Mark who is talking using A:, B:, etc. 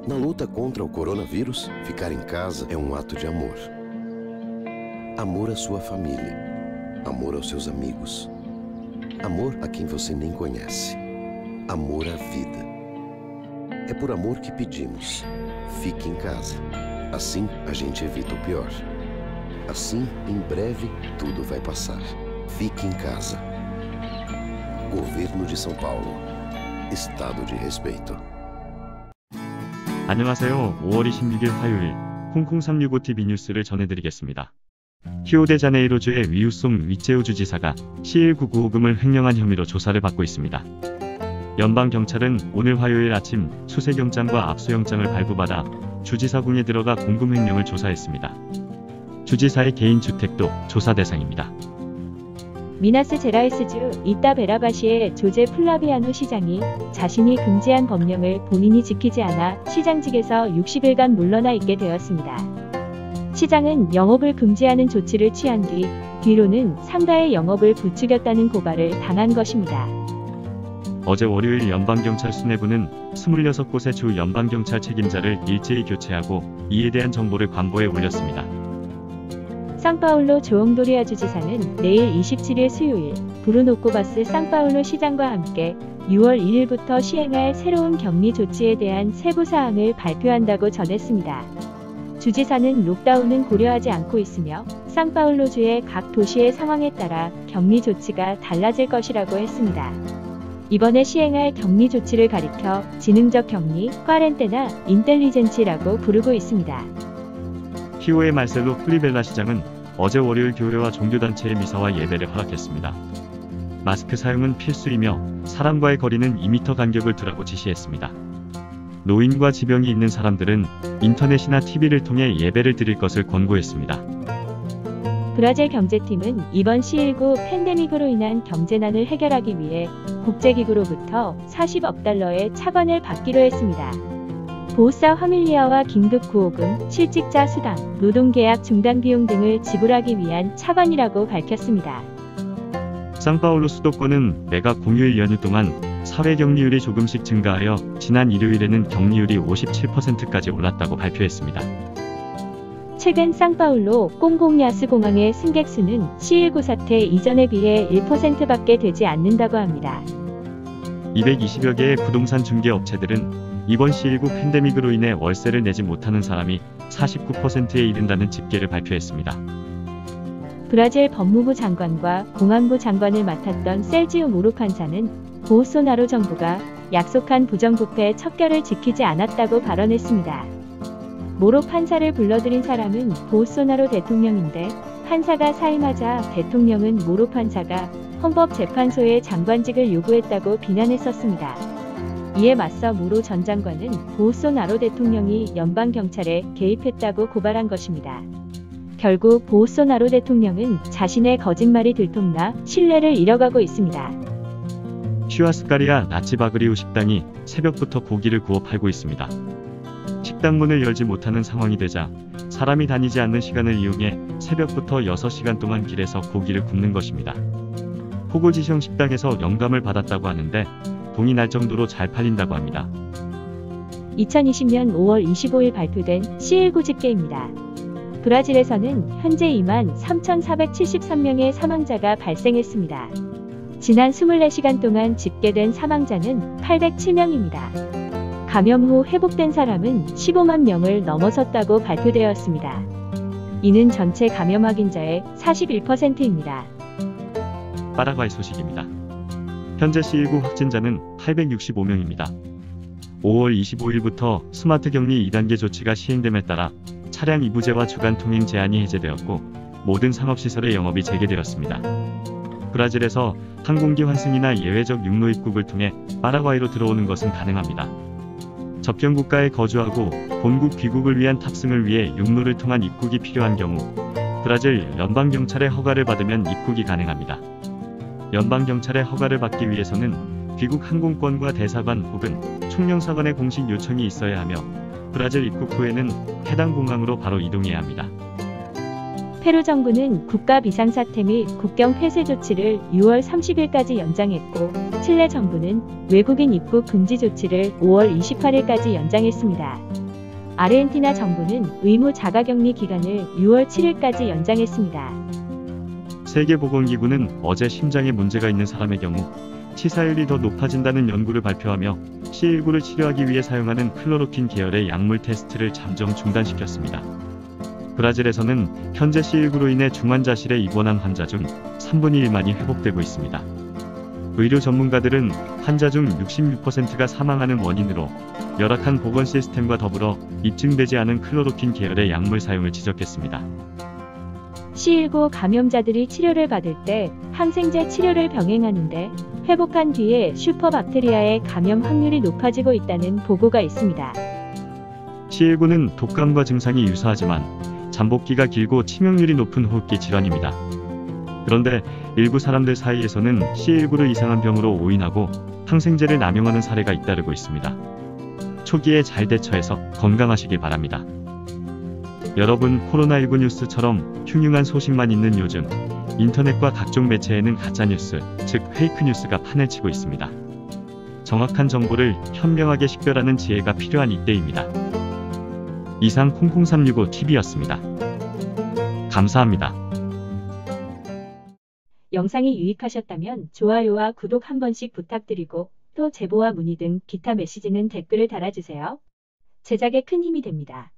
A: Na luta contra o coronavírus, ficar em casa é um ato de amor. Amor à sua família. Amor aos seus amigos. Amor a quem você nem conhece. Amor à vida. É por amor que pedimos. Fique em casa. Assim, a gente evita o pior. Assim, em breve, tudo vai passar. Fique em casa. Governo de São Paulo. Estado de respeito.
B: 안녕하세요. 5월 26일 화요일 콩콩 365TV 뉴스를 전해드리겠습니다. 히오데자네이로주의 위우송 위체우 주지사가 C19 구호금을 횡령한 혐의로 조사를 받고 있습니다. 연방경찰은 오늘 화요일 아침 수색영장과 압수영장을 발부받아 주지사궁에 들어가 공금 횡령을 조사했습니다. 주지사의 개인 주택도 조사 대상입니다.
C: 미나스 제라이스주 이따베라바시의 조제 플라비아노 시장이 자신이 금지한 법령을 본인이 지키지 않아 시장직에서 60일간 물러나 있게 되었습니다. 시장은 영업을 금지하는 조치를 취한 뒤로는 상가의 영업을 부추겼다는 고발을 당한 것입니다.
B: 어제 월요일 연방경찰 수뇌부는 26곳의 주 연방경찰 책임자를 일제히 교체하고 이에 대한 정보를 관보에 올렸습니다.
C: 상파울로 조옹도리아 주지사는 내일 27일 수요일 브루노코바스 상파울로 시장과 함께 6월 1일부터 시행할 새로운 격리 조치에 대한 세부 사항을 발표한다고 전했습니다. 주지사는 록다운은 고려하지 않고 있으며 상파울로주의 각 도시의 상황에 따라 격리 조치가 달라질 것이라고 했습니다. 이번에 시행할 격리 조치를 가리켜 지능적 격리, 꽈렌테나, 인텔리젠치라고 부르고 있습니다.
B: 히오의 말셀로 프리벨라 시장은 어제 월요일 교회와 종교단체의 미사와 예배를 허락했습니다. 마스크 사용은 필수이며 사람과의 거리는 2m 간격을 두라고 지시했습니다. 노인과 지병이 있는 사람들은 인터넷이나 TV를 통해 예배를 드릴 것을 권고했습니다.
C: 브라질 경제팀은 이번 C19 팬데믹으로 인한 경제난을 해결하기 위해 국제기구로부터 40억 달러의 차관을 받기로 했습니다. 보우사 화밀리아와 긴급 구호금, 실직자 수당, 노동계약 중단 비용 등을 지불하기 위한 차관이라고 밝혔습니다.
B: 상파울루 수도권은 매각 공휴일 연휴 동안 사회 격리율이 조금씩 증가하여 지난 일요일에는 격리율이 57%까지 올랐다고 발표했습니다.
C: 최근 상파울로 꽁공야스 공항의 승객 수는 C19 사태 이전에 비해 1%밖에 되지 않는다고 합니다.
B: 220여 개의 부동산 중개 업체들은 이번 C19 팬데믹으로 인해 월세를 내지 못하는 사람이 49%에 이른다는 집계를 발표했습니다.
C: 브라질 법무부 장관과 공안부 장관을 맡았던 셀지우 모로 판사는 보우소나로 정부가 약속한 부정부패 척결을 지키지 않았다고 발언했습니다. 모로 판사를 불러들인 사람은 보우소나로 대통령인데 판사가 사임하자 대통령은 모로 판사가 헌법재판소에 장관직을 요구했다고 비난했었습니다. 이에 맞서 모로 전 장관은 보우소나로 대통령이 연방경찰에 개입했다고 고발한 것입니다. 결국 보우소나로 대통령은 자신의 거짓말이 들통나 신뢰를 잃어가고 있습니다.
B: 슈아스카리아 나치바그리우 식당이 새벽부터 고기를 구워 팔고 있습니다. 식당 문을 열지 못하는 상황이 되자 사람이 다니지 않는 시간을 이용해 새벽부터 6시간 동안 길에서 고기를 굽는 것입니다. 포고지형 식당에서 영감을 받았다고 하는데 동이 날 정도로 잘 팔린다고 합니다.
C: 2020년 5월 25일 발표된 C19 집계입니다. 브라질에서는 현재 23,473명의 사망자가 발생했습니다. 지난 24시간 동안 집계된 사망자는 807명입니다. 감염 후 회복된 사람은 15만 명을 넘어섰다고 발표되었습니다. 이는 전체 감염 확인자의 41%입니다.
B: 파라과이 소식입니다. 현재 C19 확진자는 865명입니다. 5월 25일부터 스마트 격리 2단계 조치가 시행됨에 따라 차량 이부제와 주간 통행 제한이 해제되었고 모든 상업시설의 영업이 재개되었습니다. 브라질에서 항공기 환승이나 예외적 육로 입국을 통해 파라과이로 들어오는 것은 가능합니다. 접경 국가에 거주하고 본국 귀국을 위한 탑승을 위해 육로를 통한 입국이 필요한 경우 브라질 연방경찰의 허가를 받으면 입국이 가능합니다. 연방경찰의 허가를 받기 위해서는 귀국 항공권과 대사관 혹은 총영사관의 공식 요청이 있어야 하며 브라질 입국 후에는 해당 공항으로 바로 이동해야 합니다.
C: 페루 정부는 국가 비상사태 및 국경 폐쇄 조치를 6월 30일까지 연장했고, 칠레 정부는 외국인 입국 금지 조치를 5월 28일까지 연장했습니다. 아르헨티나 정부는 의무 자가격리 기간을 6월 7일까지 연장했습니다.
B: 세계보건기구는 어제 심장에 문제가 있는 사람의 경우 치사율이 더 높아진다는 연구를 발표하며 C19를 치료하기 위해 사용하는 클로로킨 계열의 약물 테스트를 잠정 중단시켰습니다. 브라질에서는 현재 C19로 인해 중환자실에 입원한 환자 중 3분의 1만이 회복되고 있습니다. 의료 전문가들은 환자 중 66%가 사망하는 원인으로 열악한 보건 시스템과 더불어 입증되지 않은 클로로킨 계열의 약물 사용을 지적했습니다.
C: C19 감염자들이 치료를 받을 때 항생제 치료를 병행하는데 회복한 뒤에 슈퍼박테리아의 감염 확률이 높아지고 있다는 보고가 있습니다.
B: C19는 독감과 증상이 유사하지만 잠복기가 길고 치명률이 높은 호흡기 질환입니다. 그런데 일부 사람들 사이에서는 C19를 이상한 병으로 오인하고 항생제를 남용하는 사례가 잇따르고 있습니다. 초기에 잘 대처해서 건강하시길 바랍니다. 여러분, 코로나19 뉴스처럼 흉흉한 소식만 있는 요즘 인터넷과 각종 매체에는 가짜뉴스, 즉 페이크 뉴스가 판을 치고 있습니다. 정확한 정보를 현명하게 식별하는 지혜가 필요한 이때입니다. 이상 00365TV였습니다. 감사합니다.
C: 영상이 유익하셨다면 좋아요와 구독 한 번씩 부탁드리고, 또 제보와 문의 등 기타 메시지는 댓글을 달아주세요. 제작에 큰 힘이 됩니다.